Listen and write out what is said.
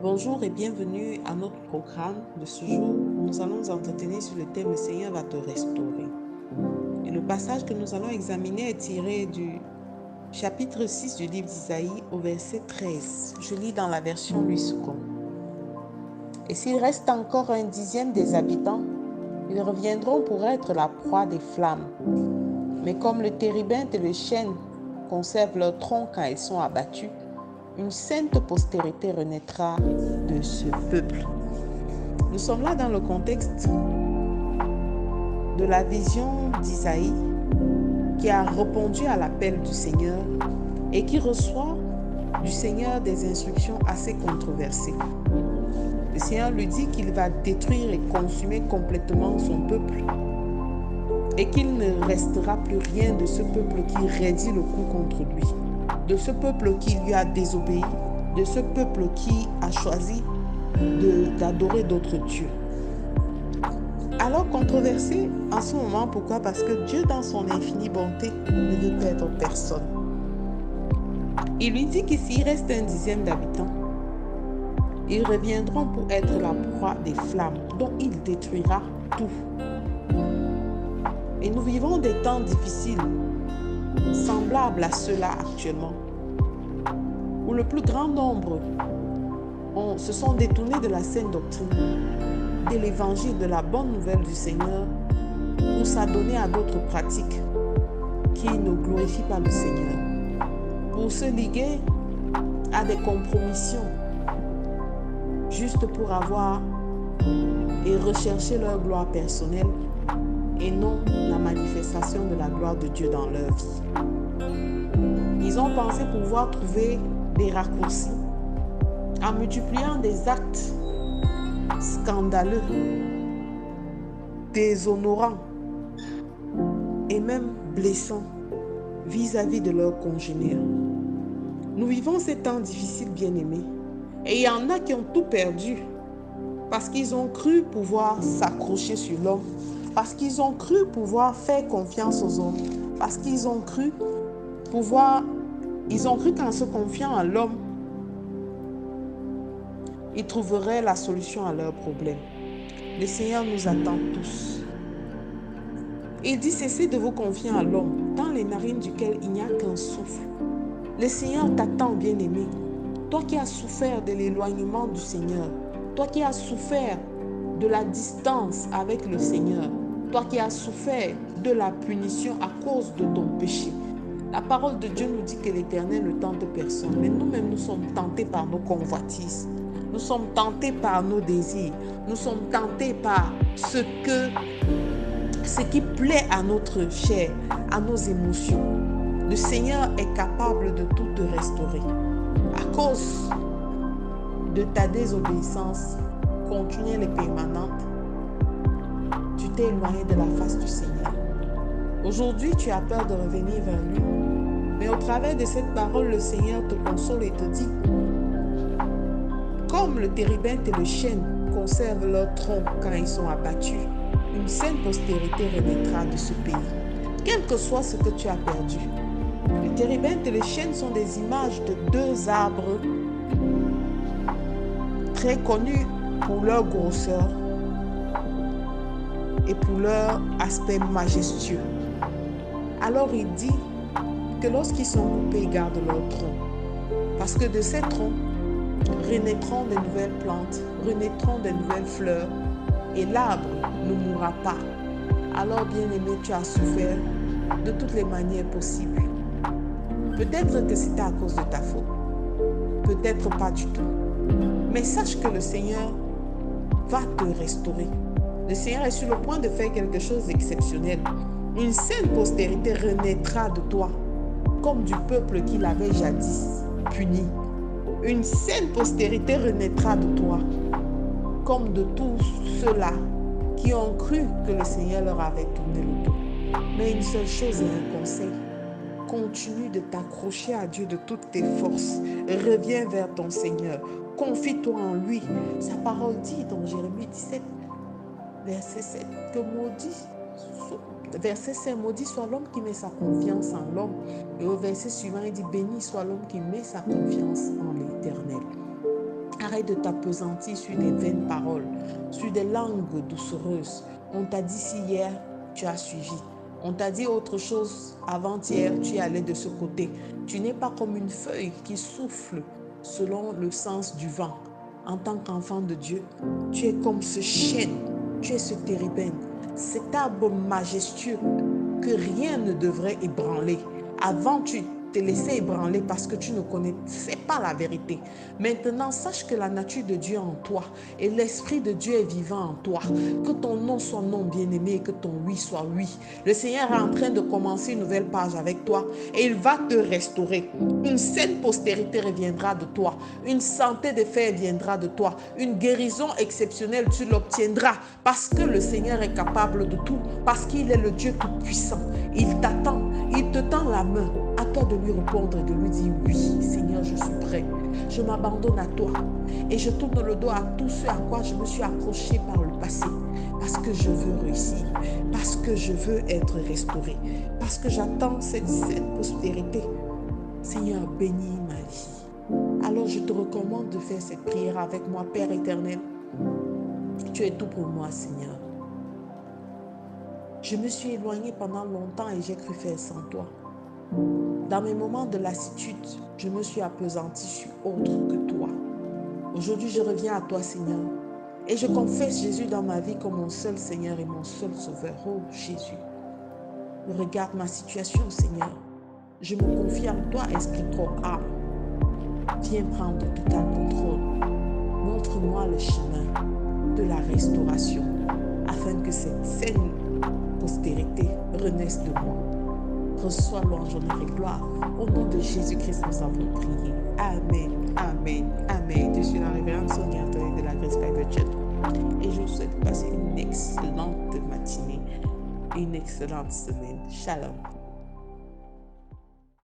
Bonjour et bienvenue à notre programme de ce jour où nous allons nous entretenir sur le thème « Le Seigneur va te restaurer ». Et le passage que nous allons examiner est tiré du chapitre 6 du livre d'Isaïe au verset 13. Je lis dans la version Louis Second. « Et s'il reste encore un dixième des habitants, ils reviendront pour être la proie des flammes. Mais comme le térébinthe et le chêne conservent leur tronc quand ils sont abattus, une sainte postérité renaîtra de ce peuple. » Nous sommes là dans le contexte de la vision d'Isaïe qui a répondu à l'appel du Seigneur et qui reçoit du Seigneur des instructions assez controversées. Le Seigneur lui dit qu'il va détruire et consumer complètement son peuple et qu'il ne restera plus rien de ce peuple qui raidit le coup contre lui, de ce peuple qui lui a désobéi, de ce peuple qui a choisi d'adorer d'autres dieux. Alors controversé en ce moment, pourquoi? Parce que Dieu, dans son infinie bonté, ne veut perdre personne. Il lui dit que s'il reste un dixième d'habitants, ils reviendront pour être la proie des flammes, dont il détruira tout. Et nous vivons des temps difficiles, semblables à ceux-là actuellement, où le plus grand nombre se sont détournés de la saine doctrine, de l'évangile, de la bonne nouvelle du Seigneur, pour s'adonner à d'autres pratiques qui ne glorifient pas le Seigneur, pour se liguer à des compromissions, juste pour avoir et rechercher leur gloire personnelle et non la manifestation de la gloire de Dieu dans leur vie. Ils ont pensé pouvoir trouver des raccourcis en multipliant des actes scandaleux, déshonorants et même blessants vis-à-vis de leurs congénères. Nous vivons ces temps difficiles, bien-aimés, et il y en a qui ont tout perdu parce qu'ils ont cru pouvoir s'accrocher sur l'homme, parce qu'ils ont cru pouvoir faire confiance aux hommes, parce qu'ils ont cru qu'en se confiant à l'homme, ils trouveraient la solution à leurs problèmes. Le Seigneur nous attend tous. Il dit: cessez de vous confier à l'homme, dans les narines duquel il n'y a qu'un souffle. Le Seigneur t'attend, bien-aimé. Toi qui as souffert de l'éloignement du Seigneur, toi qui as souffert de la distance avec le Seigneur, toi qui as souffert de la punition à cause de ton péché. La parole de Dieu nous dit que l'Éternel ne tente personne, mais nous-mêmes nous sommes tentés par nos convoitises. Nous sommes tentés par nos désirs. Nous sommes tentés par ce qui plaît à notre chair, à nos émotions. Le Seigneur est capable de tout te restaurer. À cause de ta désobéissance continuelle et permanente, tu t'es éloigné de la face du Seigneur. Aujourd'hui, tu as peur de revenir vers lui. Mais au travers de cette parole, le Seigneur te console et te dit: comme le térébinthe et le chêne conservent leur tronc quand ils sont abattus, une saine postérité renaîtra de ce pays. Quel que soit ce que tu as perdu. Le térébinthe et le chêne sont des images de deux arbres très connus pour leur grosseur et pour leur aspect majestueux. Alors il dit que lorsqu'ils sont coupés, ils gardent leur tronc. Parce que de ces troncs renaîtront de nouvelles plantes, renaîtront de nouvelles fleurs, et l'arbre ne mourra pas. Alors, bien-aimé, tu as souffert de toutes les manières possibles. Peut-être que c'était à cause de ta faute, peut-être pas du tout. Mais sache que le Seigneur va te restaurer. Le Seigneur est sur le point de faire quelque chose d'exceptionnel. Une saine postérité renaîtra de toi, comme du peuple qu'il avait jadis puni. Une saine postérité renaîtra de toi, comme de tous ceux-là qui ont cru que le Seigneur leur avait tourné le dos. Mais une seule chose et un conseil: continue de t'accrocher à Dieu de toutes tes forces. Reviens vers ton Seigneur. Confie-toi en lui. Sa parole dit dans Jérémie 17, verset 7, que verset 5, maudit soit l'homme qui met sa confiance en l'homme. Et au verset suivant, il dit: béni soit l'homme qui met sa confiance en l'Éternel. arrête de t'appesantir sur des vaines paroles, sur des langues doucereuses. On t'a dit si hier, tu as suivi. On t'a dit autre chose avant-hier, tu es allé de ce côté. Tu n'es pas comme une feuille qui souffle selon le sens du vent. En tant qu'enfant de Dieu, tu es comme ce chêne, tu es ce térébinthe, cet arbre majestueux que rien ne devrait ébranler. Avant, tu te laissais ébranler parce que tu ne connaissais pas la vérité. Maintenant, sache que la nature de Dieu est en toi et l'Esprit de Dieu est vivant en toi. Que ton nom soit non bien-aimé et que ton oui soit oui. Le Seigneur est en train de commencer une nouvelle page avec toi et il va te restaurer. Une saine postérité reviendra de toi. Une santé de fer viendra de toi. Une guérison exceptionnelle, tu l'obtiendras parce que le Seigneur est capable de tout, parce qu'il est le Dieu tout-puissant. Il t'attend, il te tend la main. À toi de lui répondre et de lui dire oui, Seigneur, je suis prêt. Je m'abandonne à toi et je tourne le dos à tout ce à quoi je me suis accroché par le passé. Parce que je veux réussir, parce que je veux être restauré, parce que j'attends cette prospérité. Seigneur, bénis ma vie. Alors je te recommande de faire cette prière avec moi, Père éternel. Tu es tout pour moi, Seigneur. Je me suis éloignée pendant longtemps et j'ai cru faire sans toi. Dans mes moments de lassitude, je me suis appesantie sur autre que toi. Aujourd'hui, je reviens à toi, Seigneur. Et je confesse Jésus dans ma vie comme mon seul Seigneur et mon seul Sauveur. Oh Jésus, regarde ma situation, Seigneur. Je me confie en toi, esprit, corps, âme. Viens prendre total contrôle. Montre-moi le chemin de la restauration afin que cette saine postérité renaisse de moi. Reçois louange, honneur et gloire. Au nom de Jésus-Christ, nous avons prié. Amen, amen, amen. Je suis la révérende Sonia Anthony de la Grace Bible Church et je vous souhaite de passer une excellente matinée et une excellente semaine. Shalom.